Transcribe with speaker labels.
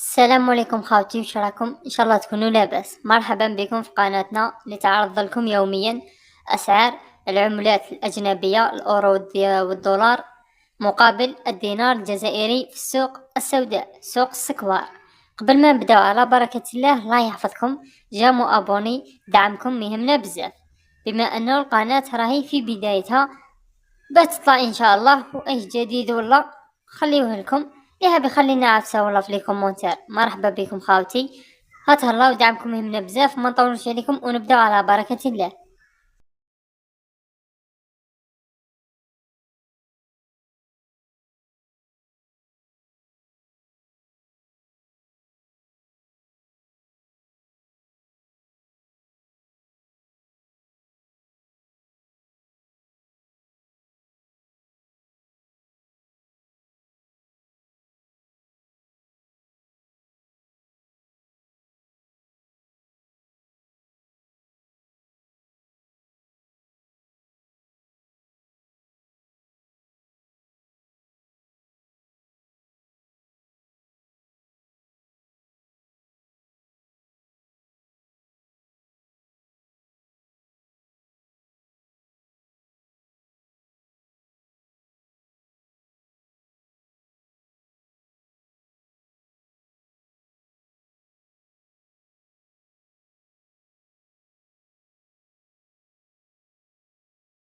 Speaker 1: السلام عليكم خاوتي، وش راكم؟ ان شاء الله تكونوا لاباس. مرحبا بكم في قناتنا اللي تعرض لكم يوميا اسعار العملات الاجنبيه، الاورو والدولار مقابل الدينار الجزائري في السوق السوداء، سوق السكوار. قبل ما نبداو، على بركه الله يحفظكم، جا ابوني دعمكم يهمنا بزاف، بما انه القناه راهي في بدايتها بتطلع ان شاء الله، واي جديد والله خليوه لكم. يا بيخلينا عفسه والله في لي كومونتير. مرحبا بكم خاوتي، هتهلاو ودعمكم يهمنا بزاف. ما نطولش عليكم ونبداو على بركه الله.